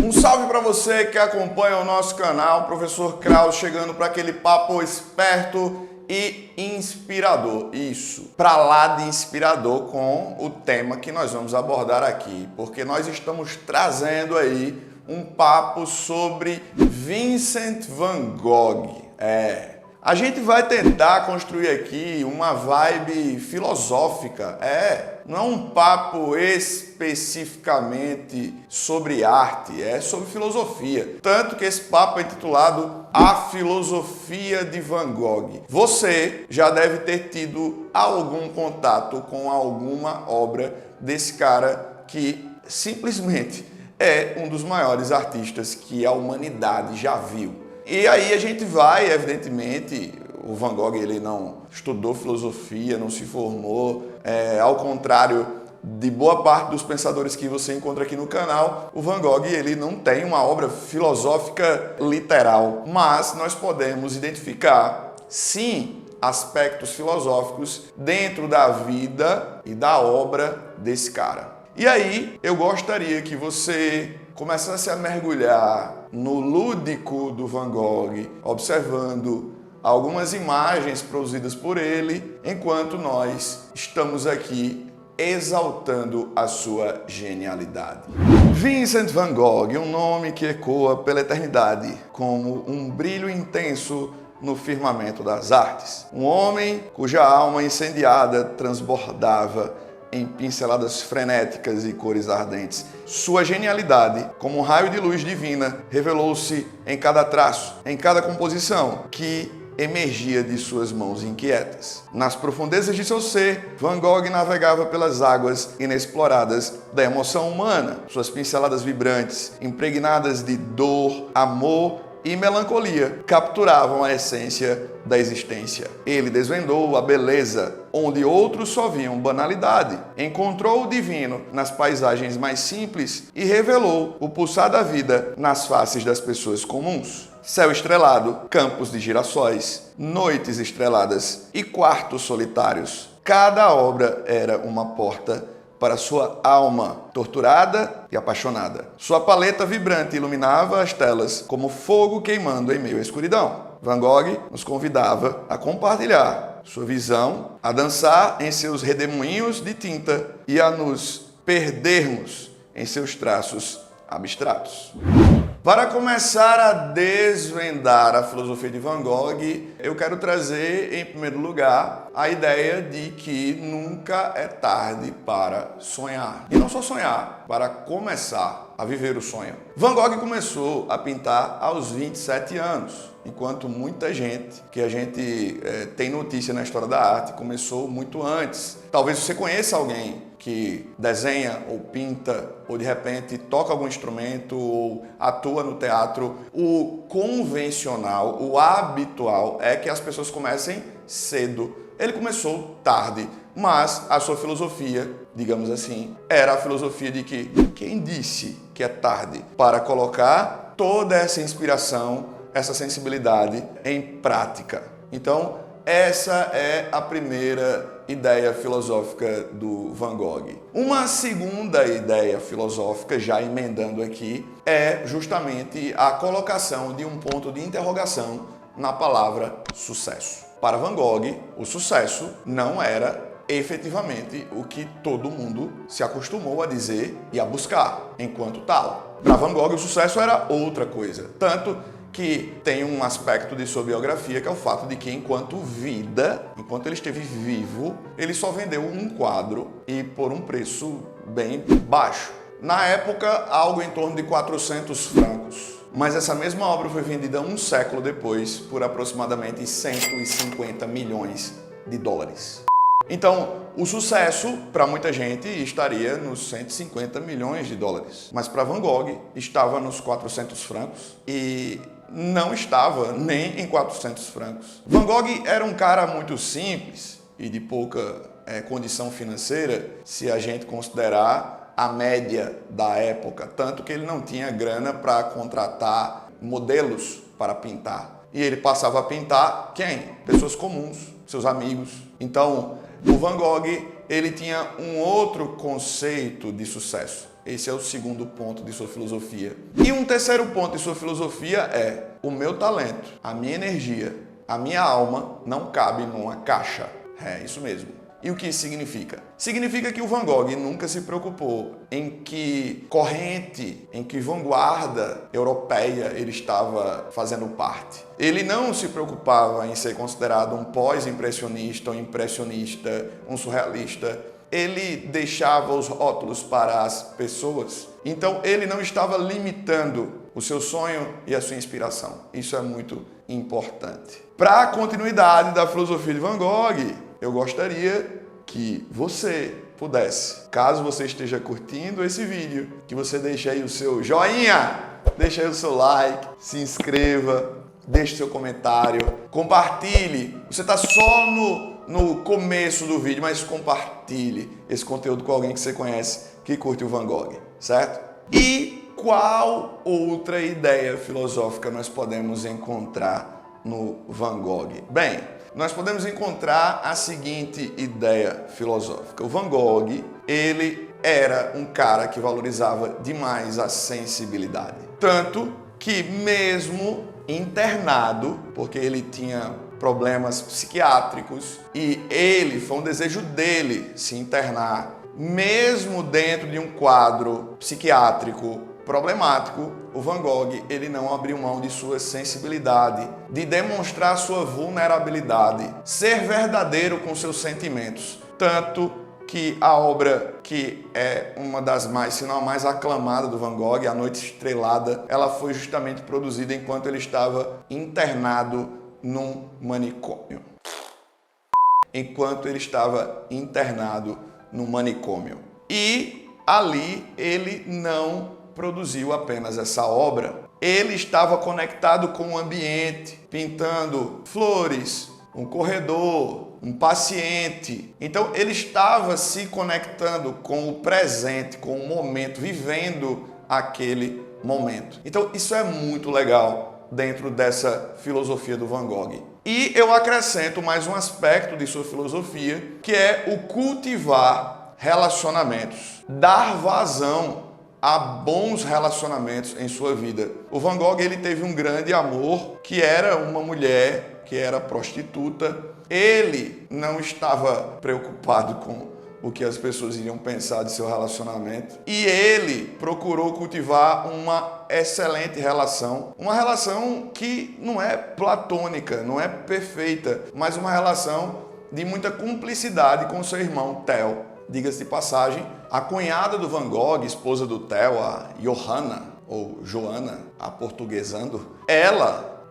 Um salve para você que acompanha o nosso canal, Professor Kraus, chegando para aquele papo esperto e inspirador. Isso, para lá de inspirador com o tema que nós vamos abordar aqui, porque nós estamos trazendo aí um papo sobre Vincent van Gogh. A gente vai tentar construir aqui uma vibe filosófica, não é um papo especificamente sobre arte, é sobre filosofia. Tanto que esse papo é intitulado A Filosofia de Van Gogh. Você já deve ter tido algum contato com alguma obra desse cara que simplesmente é um dos maiores artistas que a humanidade já viu. E aí a gente vai, evidentemente, o Van Gogh ele não estudou filosofia, não se formou, ao contrário de boa parte dos pensadores que você encontra aqui no canal, o Van Gogh ele não tem uma obra filosófica literal, mas nós podemos identificar, sim, aspectos filosóficos dentro da vida e da obra desse cara. E aí eu gostaria que você começasse a mergulhar no lúdico do Van Gogh, observando algumas imagens produzidas por ele, enquanto nós estamos aqui exaltando a sua genialidade. Vincent van Gogh, um nome que ecoa pela eternidade como um brilho intenso no firmamento das artes. Um homem cuja alma incendiada transbordava em pinceladas frenéticas e cores ardentes. Sua genialidade, como um raio de luz divina, revelou-se em cada traço, em cada composição que emergia de suas mãos inquietas. Nas profundezas de seu ser, Van Gogh navegava pelas águas inexploradas da emoção humana. Suas pinceladas vibrantes, impregnadas de dor, amor e melancolia, capturavam a essência da existência. Ele desvendou a beleza onde outros só viam banalidade. Encontrou o divino nas paisagens mais simples e revelou o pulsar da vida nas faces das pessoas comuns. Céu estrelado, campos de girassóis, noites estreladas e quartos solitários. Cada obra era uma porta para sua alma torturada e apaixonada. Sua paleta vibrante iluminava as telas como fogo queimando em meio à escuridão. Van Gogh nos convidava a compartilhar sua visão, a dançar em seus redemoinhos de tinta e a nos perdermos em seus traços abstratos. Para começar a desvendar a filosofia de Van Gogh, eu quero trazer, em primeiro lugar, a ideia de que nunca é tarde para sonhar. E não só sonhar, para começar a viver o sonho. Van Gogh começou a pintar aos 27 anos, enquanto muita gente que a gente tem notícia na história da arte começou muito antes. Talvez você conheça alguém que desenha ou pinta ou de repente toca algum instrumento ou atua no teatro. O convencional, o habitual é que as pessoas comecem cedo. Ele começou tarde, mas a sua filosofia, digamos assim, era a filosofia de que quem disse que é tarde para colocar toda essa inspiração, essa sensibilidade em prática. Então, essa é a primeira ideia filosófica do Van Gogh. Uma segunda ideia filosófica, já emendando aqui, é justamente a colocação de um ponto de interrogação na palavra sucesso. Para Van Gogh, o sucesso não era efetivamente o que todo mundo se acostumou a dizer e a buscar enquanto tal. Para Van Gogh, o sucesso era outra coisa. Tanto que tem um aspecto de sua biografia que é o fato de que enquanto ele esteve vivo, ele só vendeu um quadro e por um preço bem baixo. Na época, algo em torno de 400 francos. Mas essa mesma obra foi vendida um século depois por aproximadamente 150 milhões de dólares. Então, o sucesso, para muita gente, estaria nos 150 milhões de dólares. Mas para Van Gogh, estava nos 400 francos e não estava nem em 400 francos. Van Gogh era um cara muito simples e de pouca condição financeira, se a gente considerar a média da época. Tanto que ele não tinha grana para contratar modelos para pintar. E ele passava a pintar quem? Pessoas comuns, seus amigos. Então, o Van Gogh, ele tinha um outro conceito de sucesso. Esse é o segundo ponto de sua filosofia. E um terceiro ponto de sua filosofia é: o meu talento, a minha energia, a minha alma não cabe numa caixa. É isso mesmo. E o que isso significa? Significa que o Van Gogh nunca se preocupou em que corrente, em que vanguarda europeia ele estava fazendo parte. Ele não se preocupava em ser considerado um pós-impressionista, um impressionista, um surrealista. Ele deixava os rótulos para as pessoas. Então ele não estava limitando o seu sonho e a sua inspiração. Isso é muito importante. Para a continuidade da filosofia de Van Gogh, eu gostaria que você pudesse, caso você esteja curtindo esse vídeo, que você deixe aí o seu joinha, deixe aí o seu like, se inscreva, deixe seu comentário, compartilhe. Você está só no começo do vídeo, mas compartilhe esse conteúdo com alguém que você conhece que curte o Van Gogh, certo? E qual outra ideia filosófica nós podemos encontrar no Van Gogh? Bem, nós podemos encontrar a seguinte ideia filosófica. O Van Gogh, ele era um cara que valorizava demais a sensibilidade. Tanto que mesmo internado, porque ele tinha problemas psiquiátricos e foi um desejo dele se internar, mesmo dentro de um quadro psiquiátrico problemático, o Van Gogh ele não abriu mão de sua sensibilidade, de demonstrar sua vulnerabilidade, ser verdadeiro com seus sentimentos. Tanto que a obra que é uma das mais, se não a mais aclamada do Van Gogh, A Noite Estrelada, ela foi justamente produzida enquanto ele estava internado num manicômio. Enquanto ele estava internado num manicômio. E ali ele não produziu apenas essa obra, ele estava conectado com o ambiente, pintando flores, um corredor, um paciente. Então ele estava se conectando com o presente, com o momento, vivendo aquele momento. Então isso é muito legal dentro dessa filosofia do Van Gogh. E eu acrescento mais um aspecto de sua filosofia, que é o cultivar relacionamentos, dar vazão a bons relacionamentos em sua vida. O Van Gogh ele teve um grande amor, que era uma mulher que era prostituta. Ele não estava preocupado com o que as pessoas iriam pensar de seu relacionamento. E ele procurou cultivar uma excelente relação. Uma relação que não é platônica, não é perfeita, mas uma relação de muita cumplicidade com seu irmão Theo. Diga-se de passagem, a cunhada do Van Gogh, esposa do Theo, a Johanna, ou Joana, aportuguesando, ela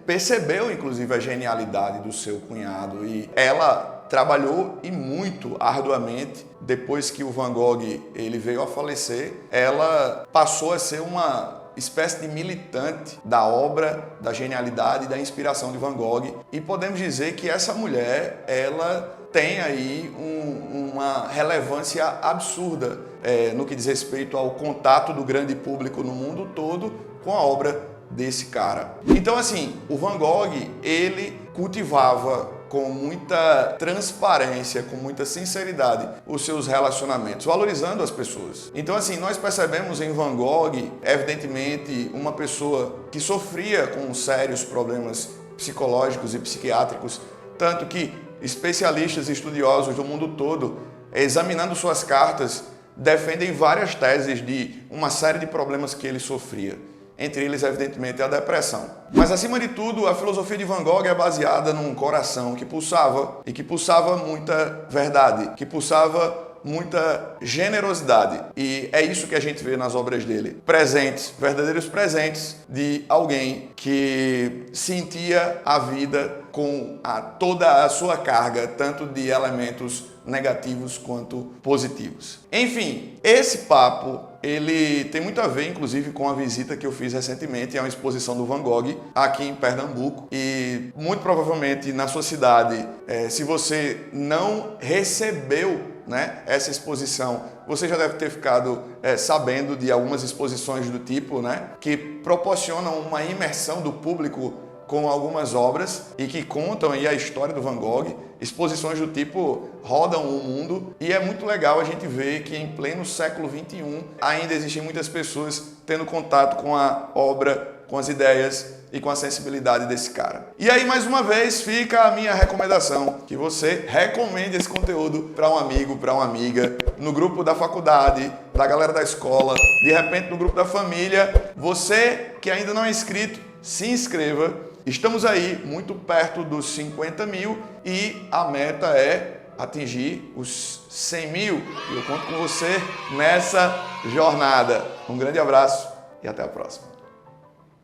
percebeu, inclusive, a genialidade do seu cunhado e ela trabalhou e muito arduamente. Depois que o Van Gogh ele veio a falecer, ela passou a ser uma espécie de militante da obra, da genialidade e da inspiração de Van Gogh. E podemos dizer que essa mulher, ela tem aí uma relevância absurda no que diz respeito ao contato do grande público no mundo todo com a obra desse cara. Então, assim, o Van Gogh, ele cultivava com muita transparência, com muita sinceridade, os seus relacionamentos, valorizando as pessoas. Então, assim, nós percebemos em Van Gogh, evidentemente, uma pessoa que sofria com sérios problemas psicológicos e psiquiátricos, tanto que especialistas e estudiosos do mundo todo, examinando suas cartas, defendem várias teses de uma série de problemas que ele sofria. Entre eles, evidentemente, a depressão. Mas, acima de tudo, a filosofia de Van Gogh é baseada num coração que pulsava, e que pulsava muita verdade, que pulsava muita generosidade. E é isso que a gente vê nas obras dele. Presentes, verdadeiros presentes de alguém que sentia a vida com toda a sua carga, tanto de elementos negativos quanto positivos. Enfim, esse papo ele tem muito a ver, inclusive, com a visita que eu fiz recentemente a uma exposição do Van Gogh aqui em Pernambuco. E muito provavelmente na sua cidade, se você não recebeu, né, essa exposição, você já deve ter ficado sabendo de algumas exposições do tipo, né, que proporcionam uma imersão do público com algumas obras e que contam aí a história do Van Gogh. Exposições do tipo rodam o mundo e é muito legal a gente ver que em pleno século XXI ainda existem muitas pessoas tendo contato com a obra, com as ideias e com a sensibilidade desse cara. E aí, mais uma vez, fica a minha recomendação, que você recomende esse conteúdo para um amigo, para uma amiga, no grupo da faculdade, da galera da escola, de repente no grupo da família. Você que ainda não é inscrito, se inscreva. Estamos aí muito perto dos 50 mil e a meta é atingir os 100 mil. E eu conto com você nessa jornada. Um grande abraço e até a próxima.